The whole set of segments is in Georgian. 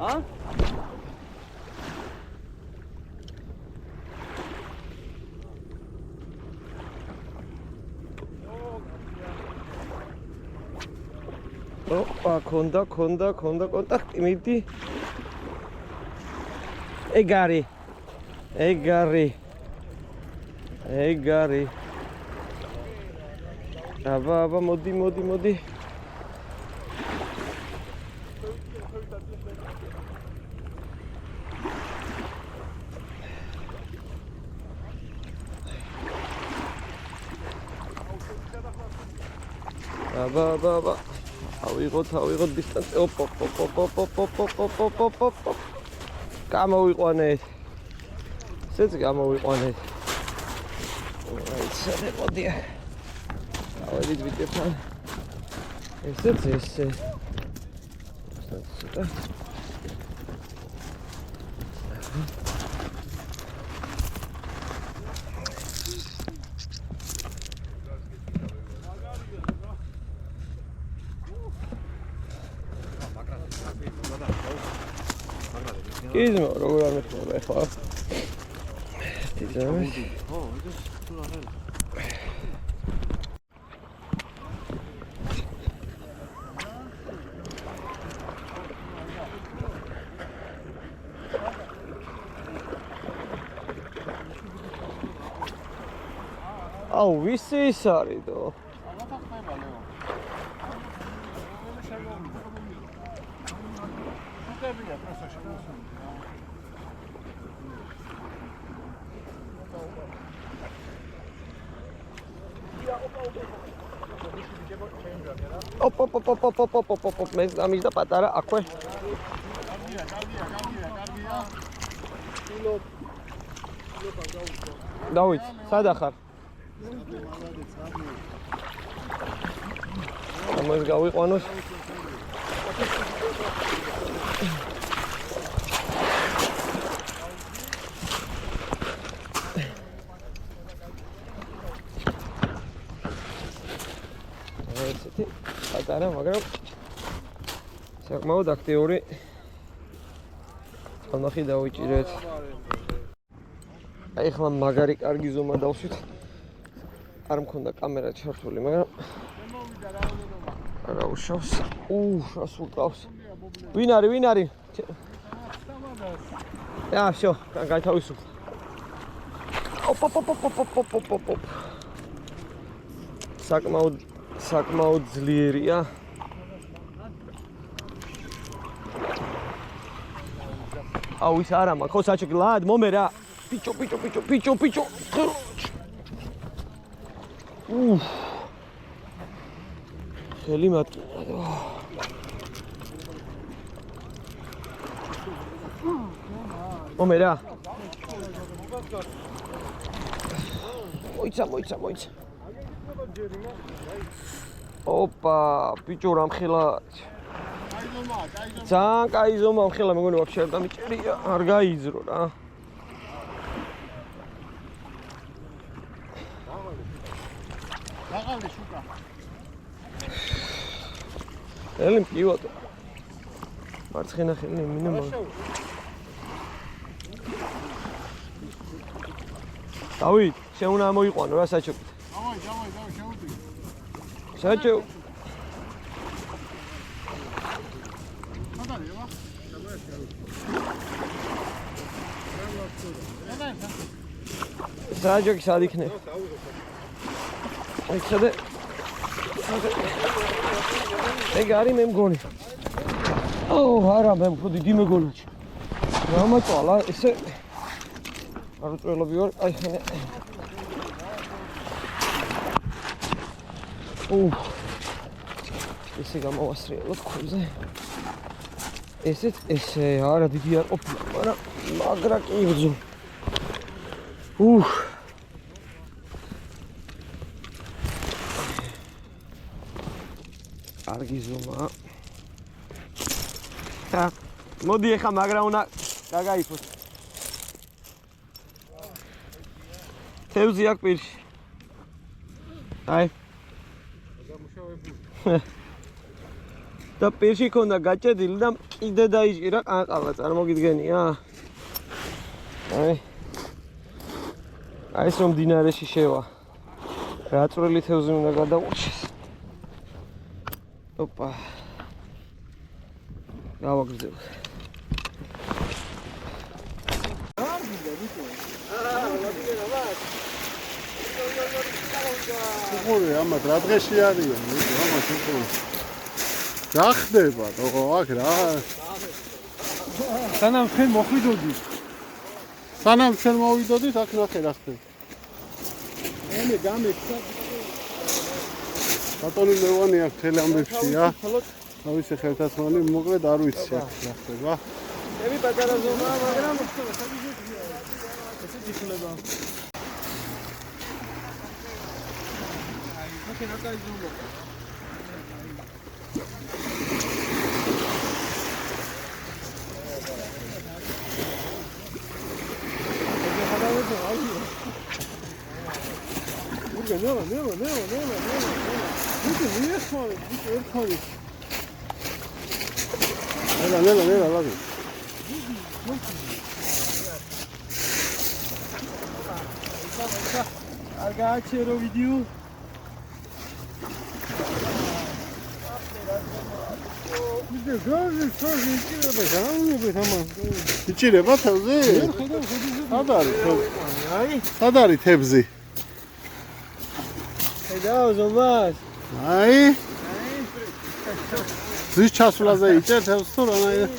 ა? ოპა, ქონდა კონტაქტი, მიდი. ეგარი. აბა, მოდი. აბა. ავიღოთ დისტანცია. ოპ. გამოვიყვანეთ. ესეც გამოვიყვანეთ. აი, მოდია. ავედით ვიკეთებ. ესეც ესე. ცოტა. Izmo, როგორ არ მექნება ახლა. დიზაინი. ო, ეს თუ რა არის? აუ, ვისი ის არის დო? ოპ, მე ამის და პატარა აქვე. დავით, სად ახარ? ამას გავიყვანოს. ესეთი პატარა, მაგრამ საკმაოდ აქტიური წონახი დავიჭირეთ. აი ახლა მაგარი კარგი ზომა დავშვით. არ მქონდა კამერა ჩართული, მაგრამ რა უშავს. რას უკავს. ვინ არის? всё, გაითავისუფლე. ოპ. საკმაოდ ძლიერია. აუ ის არა მაგ ხო საჩუქი ლად მომე რა. პიჭო. ხელი მატკინა. მომე რა. მოიცა. ოპა, პიჭო რამხელა. ძალიან კაი ზომა მხელა მეგონი ვაფშე არ დამიჭერია, არ გაიძრო რა. დაღალი შუკა. ელი მკივატო. მარცხენა ხელი მინიმუმ. დავით, შენ უნდა მოიყვანო რა საჩუქით. დავай, შევუდი. საჩუქ. საჯოქი სად იქნება? ეცადე. ეგარი მე მგონი. არა მე უფრო დიდი მეგონა. რამაწვალა ესე არ უწველობი ვარ. აი ხანე. ესე გამოვასრიალო ქულზე. ესე არა დიდი არ ყოფილა, მაგრამ მაგრა კი იბრძო. კარგი ზომა. მოდი ახლა მაგრა უნდა გაგაიფოს. თევზი აქ პირში. აი. და პირში ქონდა გაჭედილი და კიდე დაიჭირა ყანყალა, წარმოგიდგენია? აი ეს რომ დინარეში შევა. რა წვრილი თევზი უნდა გადაურჩეს. ოპა. გავაგრძელოთ. უყურე ამათ რა დღეში არიან, ამათ უყურე. რა ხდება, თქო, აქ რა. სანამ ხენ მოხვიდოდით. სანამ შენ მოვიდოდით, აქ რა ხდება? ემე გამექცა. ბატონი ლევანი აქ მთელი ამბებშია. თავისი ხელთათმანი მოკლედ არ ვიცი აქ რა ხდება. ემი პატარა ზომაა, მაგრამ ესე ჯიქლება. ოკეი, რა გაიზუმო. ნელა, ლაგე. არ გააჩერო ვიდეო. იჭირება თევზი? სად არის თევზი? ხედავ ზომას. აი. ზის ჩასვლაზე იჭერ თევზს თუ რანაირად?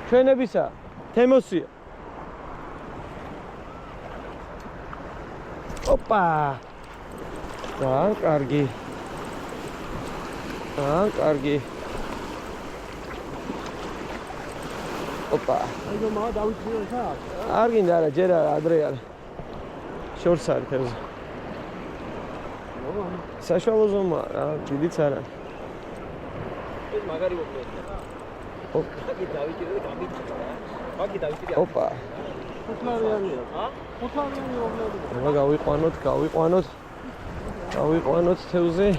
ჩვენებისა თემოსია. ოპა. ძალიან კარგი. ძალიან კარგი. ოპა. აი ზომა დავიჭირო ხა? არ გინდა არა, ჯერ არა, ადრე არა. შორს არის თევზი. საშუალო ზომა რა, დიდიც არა. ეს მაგარი მოკლეა. ოპა, დავიჭირო და გამიჭირა. მაგი დავიჭირო. ოპა. ხუთარიანია. ჰა? ხუთარიანი მოკლეა. აბა გავიყვანოთ თევზი.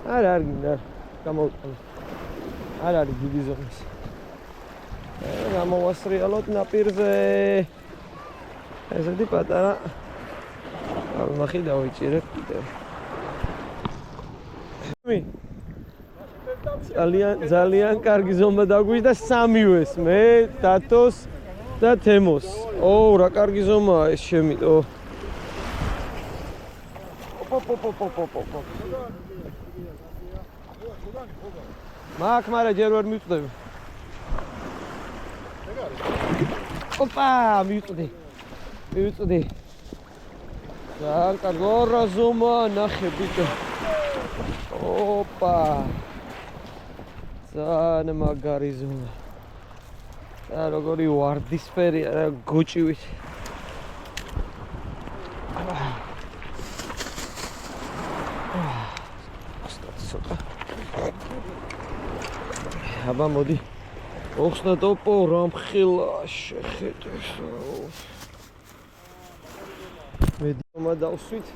არ გინდა. გამოვიყენოთ. არ არის დიდი ზომის. გამოვასრიალოთ ნაპირზე. ესეთი პატარა ალმახი დავიჭირეთ კიდევ. ძალიან კარგი ზომა დაგვიჭდა სამივეს, მე, დათოს და თემოს. ოუ, რა კარგი ზომაა ეს შემიტო. ოპ. მაგ მარა ჯერ ვერ მივწდები. ოპა, მივწდი. ძალიან კარგი ორა ზომა ნახე ბიჭო. ოპა. ძალიან მაგარი ზომა. და როგორი ვარდისფერია რა გოჭივით. აბა მოდი. ოხსნათ ოპო რამხილა შეხედეს. მე დომა დავსვით.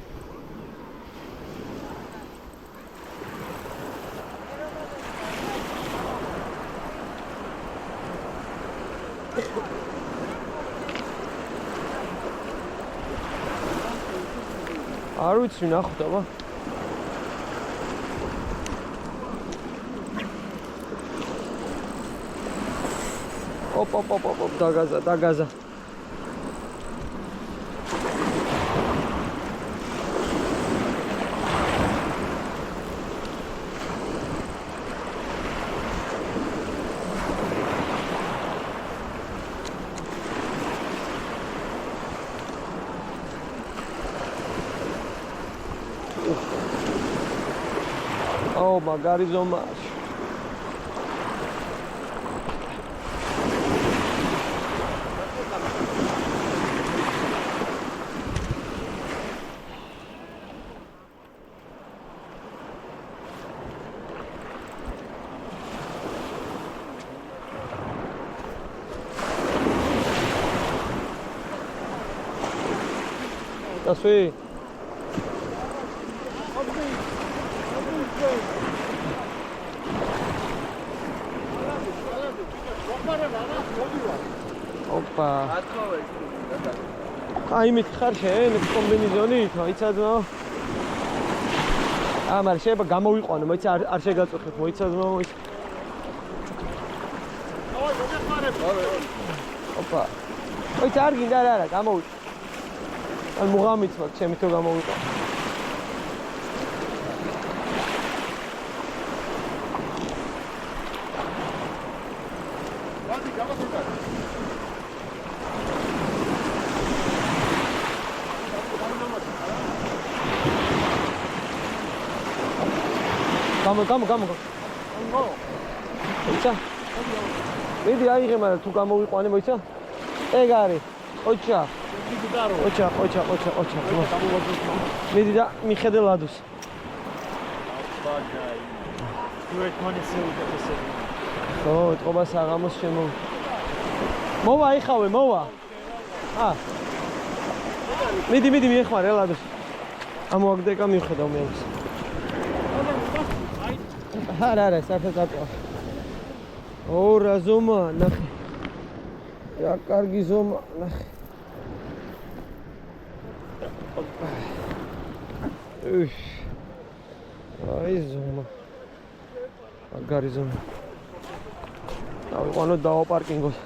არ ვიცი ნახოთ აბა. ოპ, დაგაზა. ო, მაგარი ზომა. წასვი? ოპა. აი მით ხარ შენ კომბინეზონით, მოიცადო. ამარ შეიძლება გამოვიყვანო, მოიცა არ შეგაწუხებ, მოიცადო, მოიცა. აი, მოხარებ. ოპა. მოიცა არ გინდა არა, გამოვიყვანო. ან მუღამიც მაქვს, ჩემი თუ გამოვიყვანო. ვადი გამოსულა. Come. მოიცა? მიდი აიღე, მაგრამ თუ გამოვიყვანე, მოიცა? ეგ არის. ოჩა. ოჩა. მიდი და მიხედე ლადოს. ო, ეთყობა საღამოს შემო. მოვა იხავე, მოვა. მიდი მიეხმარე ლადოს. ამოაგდეკა მიხედავ მე ამას. არა, საერთოდ აწვა. ო, რა ზომა, ნახე. რა კარგი ზომა, ნახე. აი ზომა. მაგარი ზომა. დავიყვანოთ დავაპარკინგოთ.